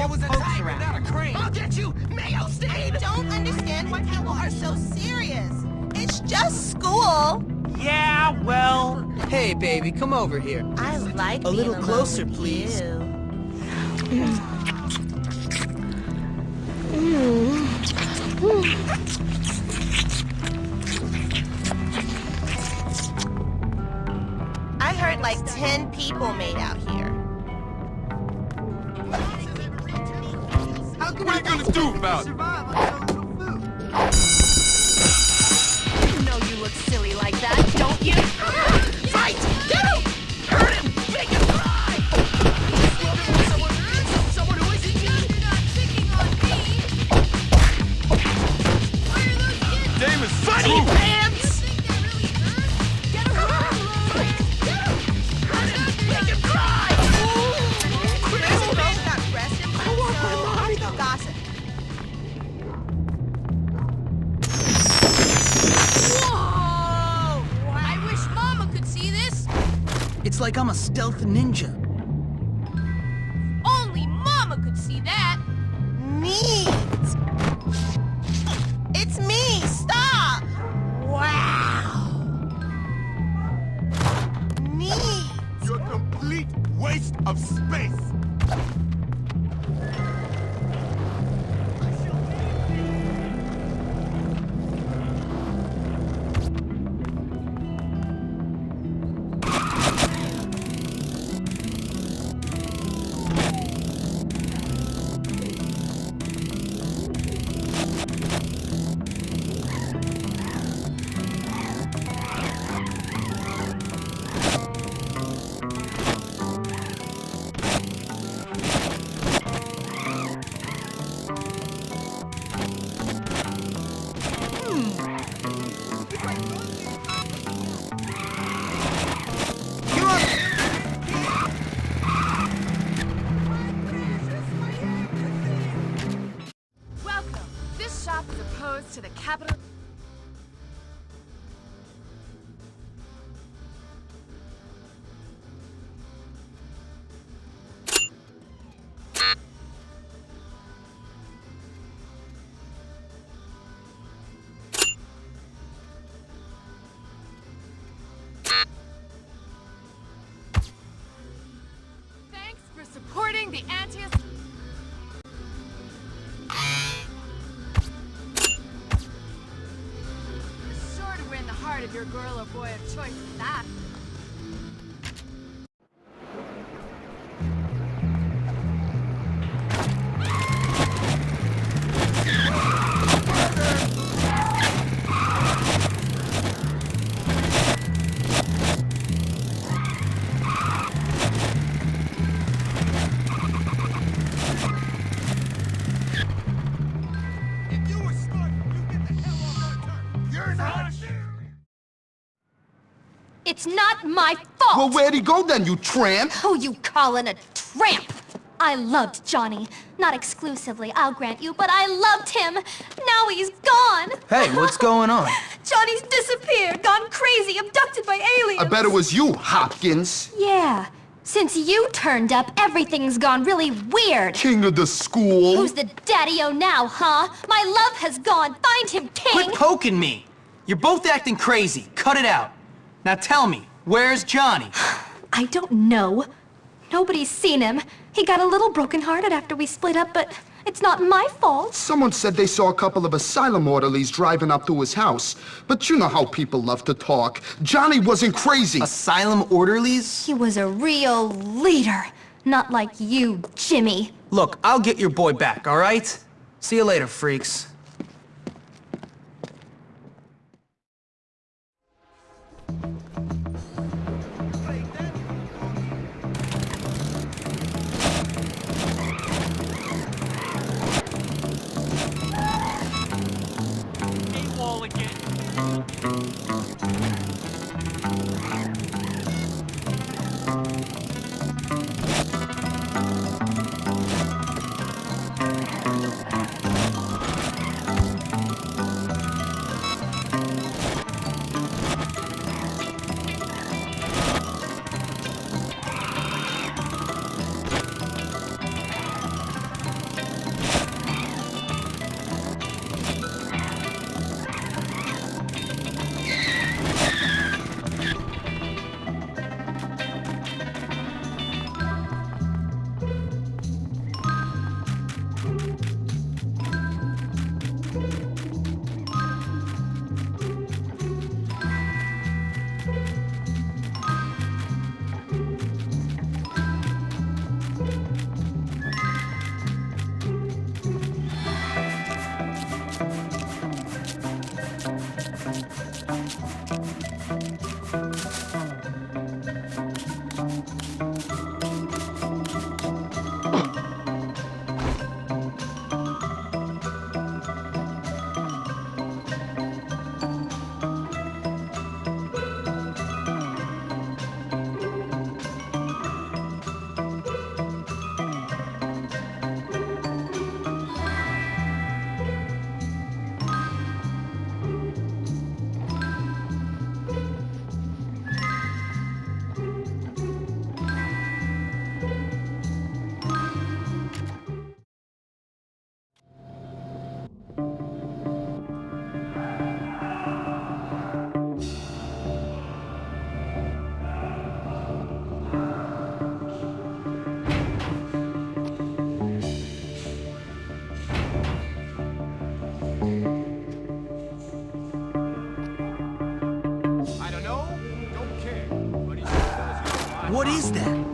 There was a tiger, not a crane. I'll get you, mayo stain! I don't understand why people are so serious. It's just school. Yeah, well... Hey, baby, come over here. I like a little being closer, alone with please. I heard like 10 people made out here. What are you gonna do about it? You know you look silly like that, don't you? Fight! Get him! Hurt him! Make him cry! Someone who isn't you! You're not picking on me! Why are those kids? Game is Funny true. pants! Think they really hurt? Get him Hurt him! Make him cry! There's a girl who got breast implants, so let's go gossip. Whoa! I wish Mama could see this. It's like I'm a stealth ninja. Only Mama could see that. Me! It's me! Stop! Wow! Me! You're a complete waste of space. Welcome. This shop is opposed to the capital. Thanks for supporting the anti. Sure to win the heart of your girl or boy of choice with that. If you were smart, you'd get the hell off our turf. You're not. It's not my fault! Well, where'd he go then, you tramp? Who you callin' a tramp? I loved Johnny. Not exclusively, I'll grant you, but I loved him. Now he's gone. Hey, what's going on? Johnny's disappeared, gone crazy, abducted by aliens. I bet it was you, Hopkins. Yeah. Since you turned up, everything's gone really weird. King of the school. Who's the daddy-o now, huh? My love has gone. Find him, king. Quit poking me! You're both acting crazy. Cut it out. Now tell me, where's Johnny? I don't know. Nobody's seen him. He got a little brokenhearted after we split up, but it's not my fault. Someone said they saw a couple of asylum orderlies driving up to his house. But you know how people love to talk. Johnny wasn't crazy. Asylum orderlies? He was a real leader. Not like you, Jimmy. Look, I'll get your boy back, all right? See you later, freaks. What is that?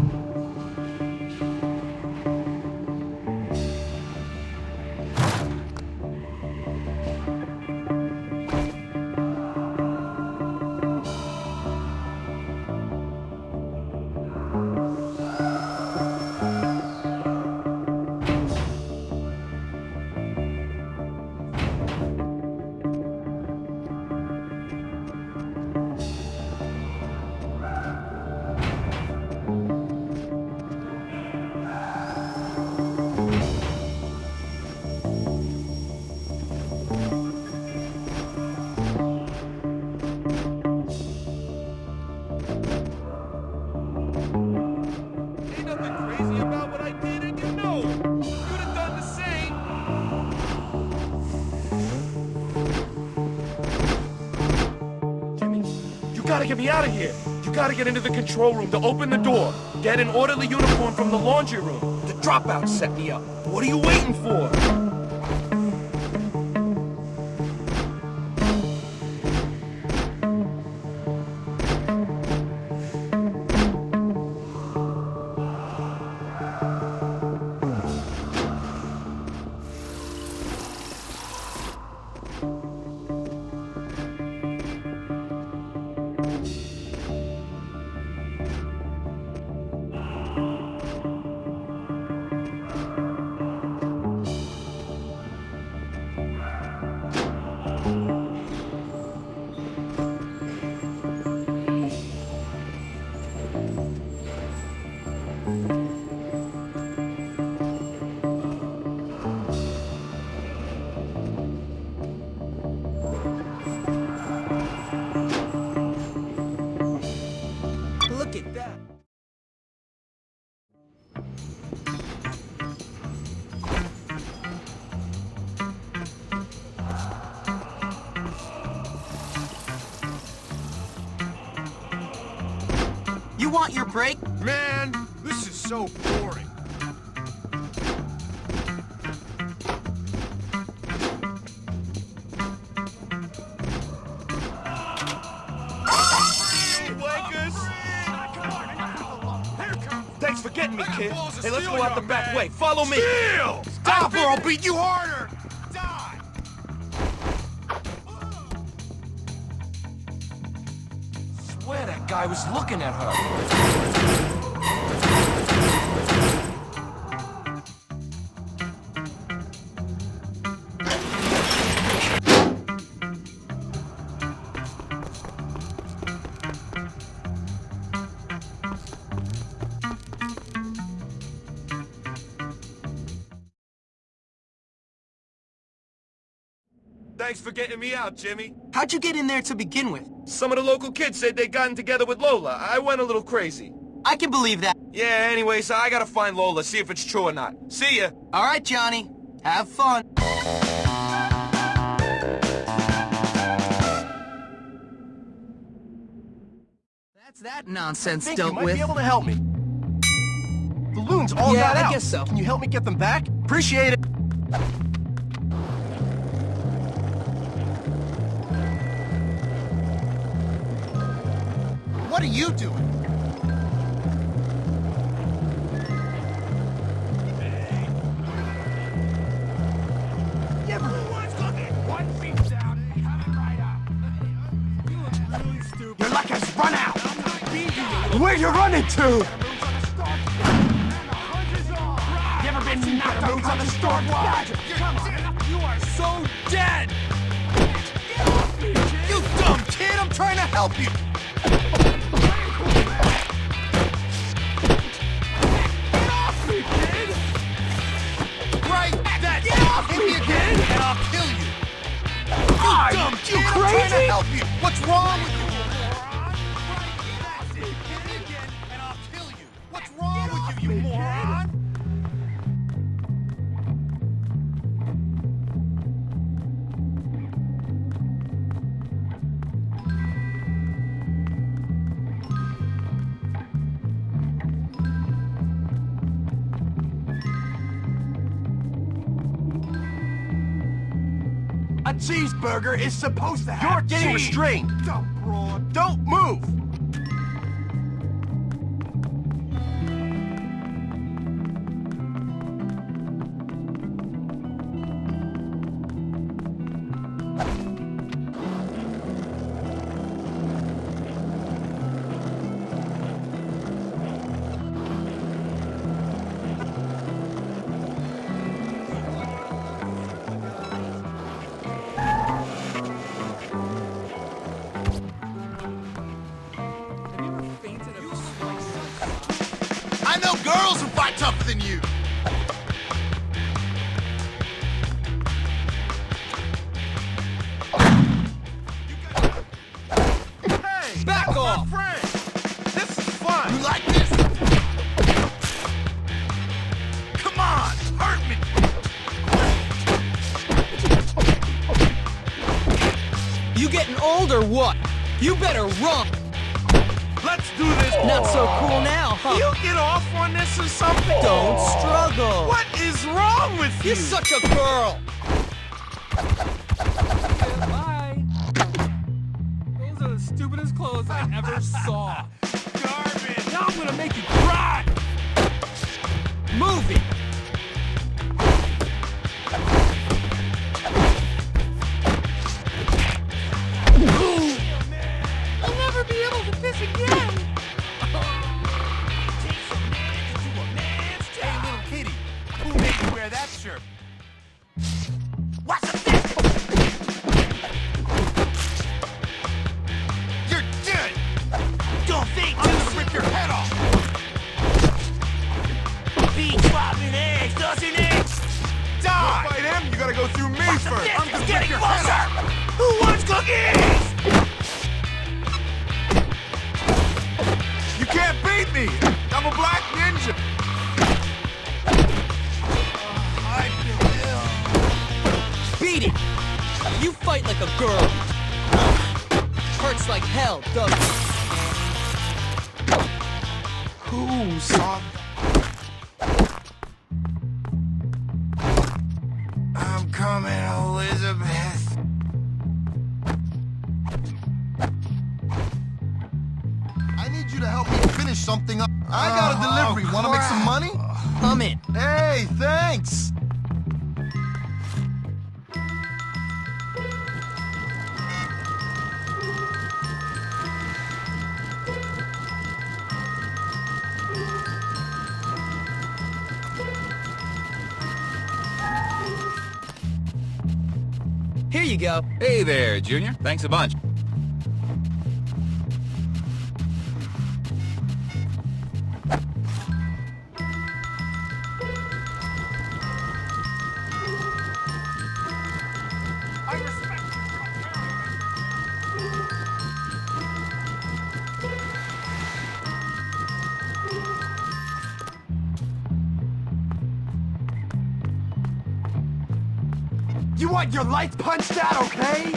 Ain't nothing crazy about what I did, and you know it. You'd have done the same. Jimmy, you gotta get me out of here. You gotta get into the control room to open the door. Get an orderly uniform from the laundry room. The dropout set me up. What are you waiting for? Look at that. You want your break? Man, this is so boring. Thanks for getting me, kid. Hey, let's go out the back way. Follow me. Stop or I'll beat you harder. Die. Swear that guy was looking at her. Thanks for getting me out, Jimmy. How'd you get in there to begin with? Some of the local kids said they'd gotten together with Lola. I went a little crazy. I can believe that. Yeah, anyways, I gotta find Lola, see if it's true or not. See ya. All right, Johnny. Have fun. That's that nonsense You dealt might with. be able to help me. The loons all Yeah, got out. I guess so. Can you help me get them back? Appreciate it. What are you doing? Everyone's looking. 1 feet down, coming right up. You're really stupid. Your luck has run out! Where you running to? You ever been knocked out on the storm watch? Come on, you are so dead! You dumb kid! I'm trying to help you! Get off me, kid! Right! That! Get off Hit me, me again, kid! and I'll kill you! Ah, You dumb you kid! I'm trying to crazy? help you! What's wrong with you? What's wrong with you, you moron? A cheeseburger is supposed to have You're getting restrained. Don't move. girls who fight tougher than you. Hey, Back that's off. my friend. This is fun. You like this? Come on, hurt me. You getting old or what? You better run. Let's do this. Not so cool now, huh? You get off on this or something? Don't struggle. What is wrong with you? You're such a girl. Bye. Those are the stupidest clothes I ever saw. Garbage. Now I'm gonna make you cry. Move it. I'll never be able to piss again. Hey, little kitty, who made you wear that shirt? What's this? You're dead. Don't think I'm gonna rip your head off. Be dropping eggs, doesn't it? Die. Fight him, you gotta go through me What's first. this? I'm It's gonna getting rip your head closer. off. Who wants cookies? You can't beat me. I'm a black ninja. I feel ill. Beat it. You fight like a girl. Hurts like hell, doesn't it? Who saw? I'm coming, Elizabeth. I need you to help me finish something up. I got a delivery. Want to make some money? Come in. Hey, thanks. Here you go. Hey there, Junior. Thanks a bunch. I respect you for carrying it. You want your lights punched out, okay?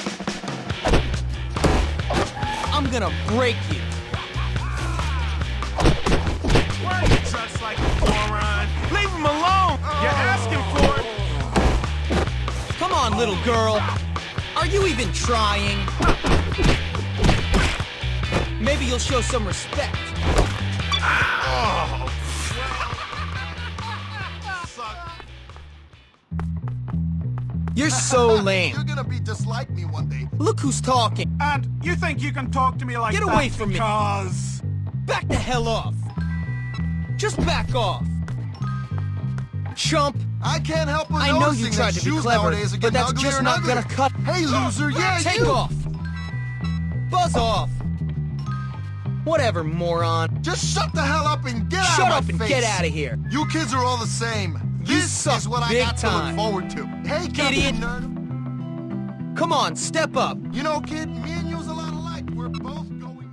I'm gonna break you. Why are you dressed like a moron? Leave him alone! You're asking for it! Come on, little girl. Are you even trying? Maybe you'll show some respect. Oh, You're so lame. You're gonna be just like me one day. Look who's talking. and you think you can talk to me like Get that away from me. because... Back the hell off. Just back off. Chump. I can't help but I know noticing you tried that to be shoes clever, nowadays are but getting that's uglier just and not uglier. gonna cut. Hey, loser, yeah, Take you. off. Buzz off. Whatever, moron. Just shut the hell up and get Shut out up of my and face. get out of here. You kids are all the same. You This suck is what I big got time. to look forward to. Hey, Captain Idiot. Nerd. Come on, step up. You know, kid, me and you's a lot alike. We're both going...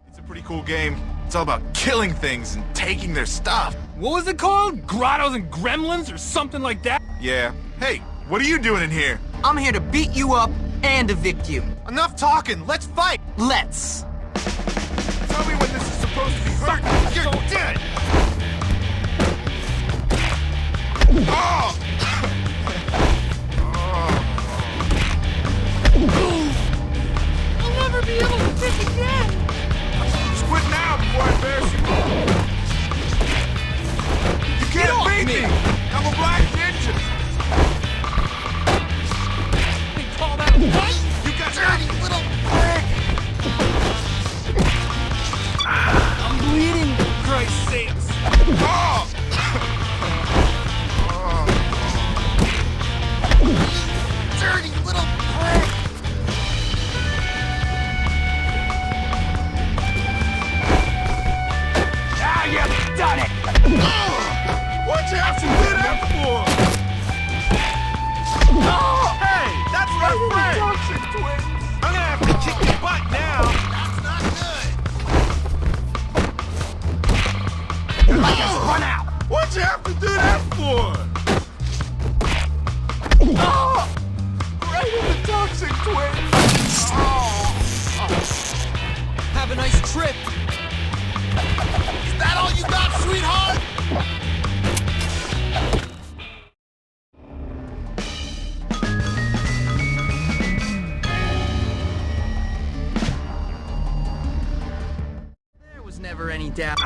It's a pretty cool game. It's all about killing things and taking their stuff. What was it called? Grottos and Gremlins or something like that? Yeah. Hey, what are you doing in here? I'm here to beat you up and evict you. Enough talking. Let's fight. Let's. Tell me when this is supposed to be hurt. You're dead. Oh! I'll never be able to piss again. Just quit now before I embarrass you. You Get off can't beat me. me! I'm a black ninja! They call that what? You got Dirty little prick! I'm bleeding, for Christ's sakes. Oh! for? Oh! Right in the toxic twins! Have a nice trip. Is that all you got, sweetheart? There was never any doubt.